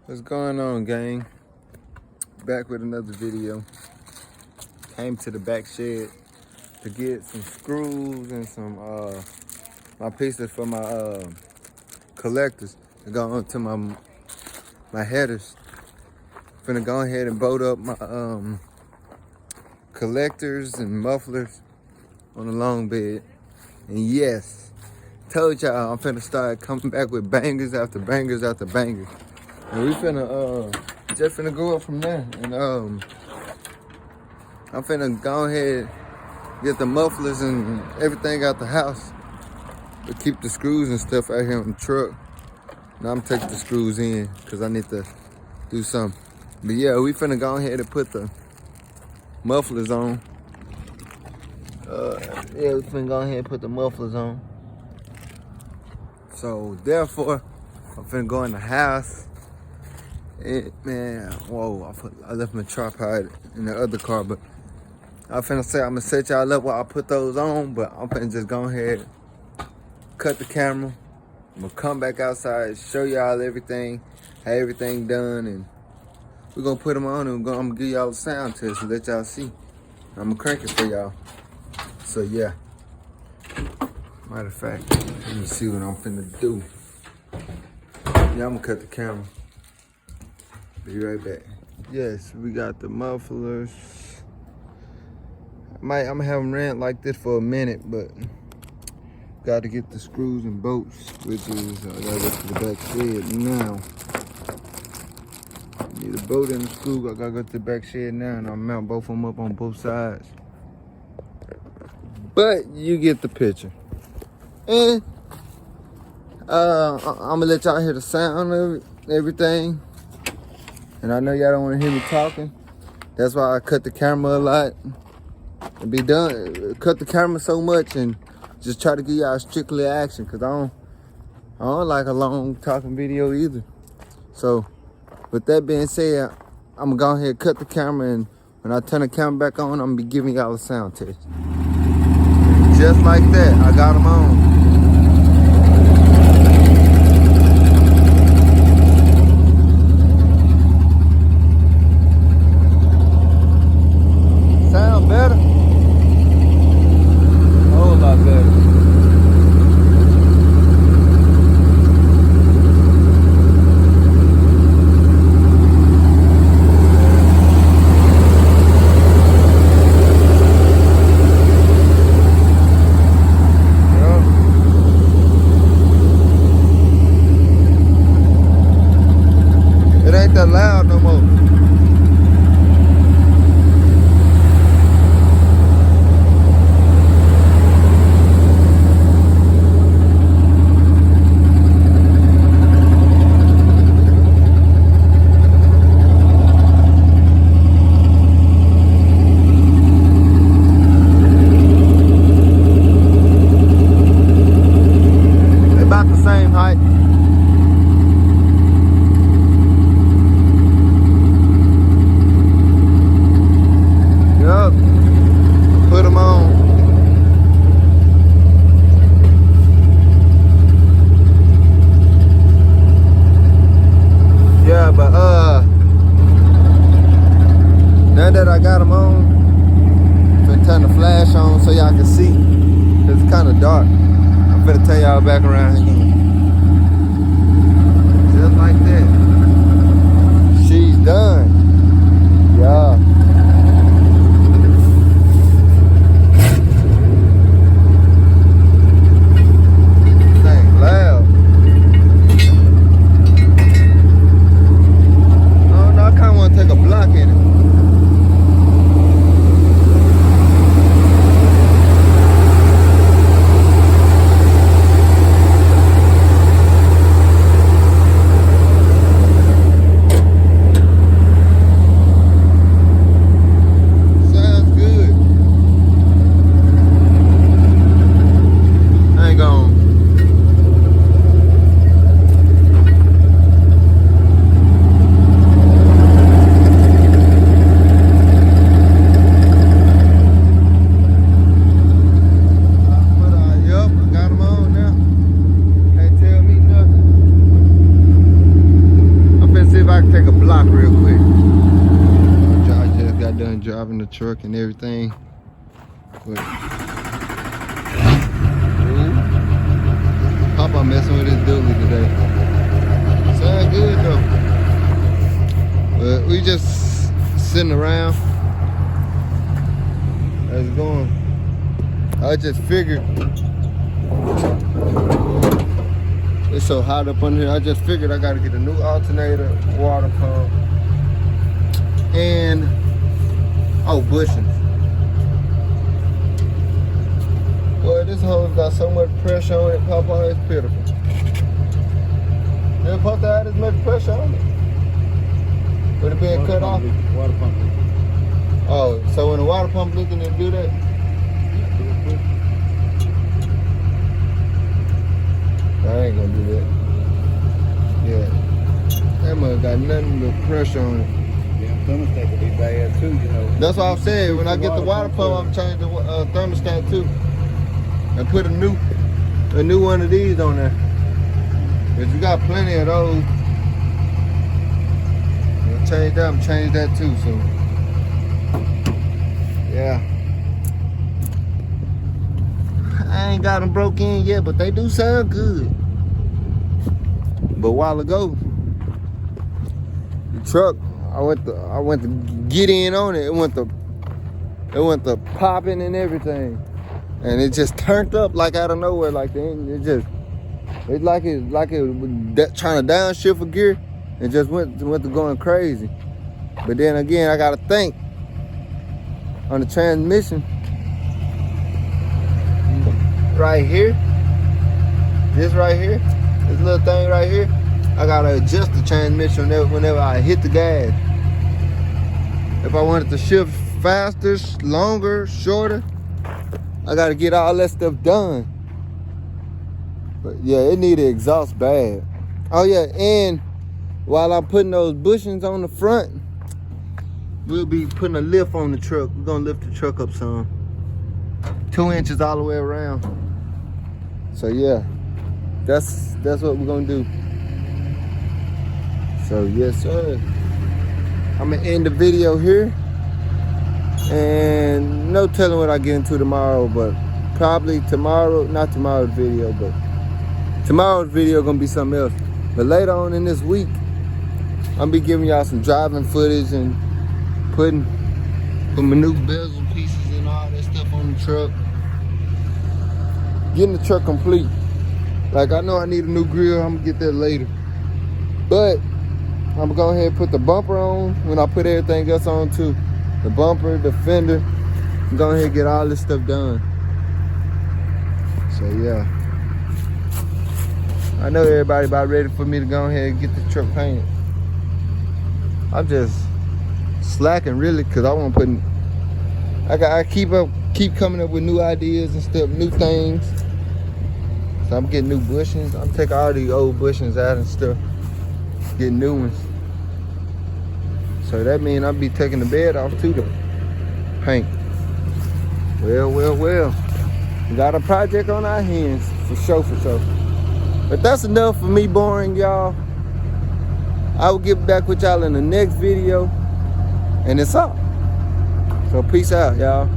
What's going on, gang? Back with another video. Came to the back shed to get some screws and some my pieces for my collectors to go onto my headers. Finna go ahead and bolt up my collectors and mufflers on the LongBed. And yes, told y'all I'm finna start coming back with bangers after bangers after bangers. And we finna just finna go up from there. And I'm finna go ahead get the mufflers and everything out the house, but keep the screws and stuff out here on the truck. Now I'm taking the screws in because I need to do something. But yeah, we finna go ahead and put the mufflers on. Yeah, we finna go ahead and put the mufflers on. So therefore, I'm finna go in the house. Man, whoa, I left my tripod in the other car, but I'm finna say I'm gonna set y'all up while I put those on, but I'm finna just go ahead, cut the camera. I'm gonna come back outside, show y'all everything, have everything done, and we're gonna put them on and I'm gonna give y'all a sound test to let y'all see. I'm gonna crank it for y'all. So yeah, matter of fact, let me see what I'm finna do. Yeah, I'm gonna cut the camera. Be right back. Yes, we got the mufflers. I'm gonna have them ran like this for a minute, but got to get the screws and bolts, which is I gotta go to the back shed now. Need a bolt and a screw. I gotta go to the back shed now, and I'll mount both of them up on both sides. But you get the picture. And I'm gonna let y'all hear the sound of it, everything. And I know y'all don't want to hear me talking. That's why I cut the camera a lot. And be done. Cut the camera so much and just try to give y'all strictly action. Because I don't like a long talking video either. So, with that being said, I'm going to go ahead and cut the camera. And when I turn the camera back on, I'm going to be giving y'all a sound test. Just like that, I got them on. Sound better? A whole lot better. It ain't that loud no more. About the same height. take a block real quick. I just got done driving the truck and everything. But, Papa messing with his dually today. Sound good though. But we just sitting around. How's it going? I just figured it's so hot up under here. I just figured I gotta get a new alternator, water pump, and bushings. Boy, this hole's got so much pressure on it, Papa, it's pitiful. They're supposed to have this much pressure on it. With it being cut off? Water pump leak. Oh, so when the water pump leaking, it do that? Yeah, do it quick. I ain't gonna do that. Yeah. That mug got nothing but pressure on it. Yeah, thermostat could be bad too, you know. That's why I'm saying, when I get the water pump, I'm changing the thermostat too. And put a new one of these on there. If you got plenty of those, I'll change that too, so. Yeah. I ain't got them broke in yet, but they do sound good. But a while ago, the truck, I went to get in on it. It went to popping and everything, and it just turned up like out of nowhere. Like it's like it was trying to downshift a gear, and just went to going crazy. But then again, I gotta think on the transmission. Right here, this little thing right here, I gotta adjust the transmission whenever I hit the gas. If I wanted to shift faster, longer, shorter, I gotta get all that stuff done. But yeah, it needed exhaust bad. Oh yeah, and while I'm putting those bushings on the front, we'll be putting a lift on the truck. We're gonna lift the truck up some. 2 inches all the way around. So yeah, that's what we're gonna do. So yes sir, I'm gonna end the video here, and no telling what I get into tomorrow, but probably not tomorrow's video, but tomorrow's video gonna be something else. But later on in this week, I'm gonna be giving y'all some driving footage and putting my new bezel pieces and all that stuff on the truck. Getting the truck complete. Like, I know I need a new grill. I'm gonna get that later. But I'm gonna go ahead and put the bumper on when I put everything else on too. The bumper, the fender. I'm going ahead and get all this stuff done. So yeah. I know everybody about ready for me to go ahead and get the truck painted. I'm just slacking really, cause I want to put. I keep coming up with new ideas and stuff, new things. So I'm getting new bushings. I'm taking all these old bushings out and stuff, getting new ones. So that means I'll be taking the bed off too to paint. Well. We got a project on our hands, for sure. But that's enough for me boring y'all. I will get back with y'all in the next video. And it's up. So peace out, y'all.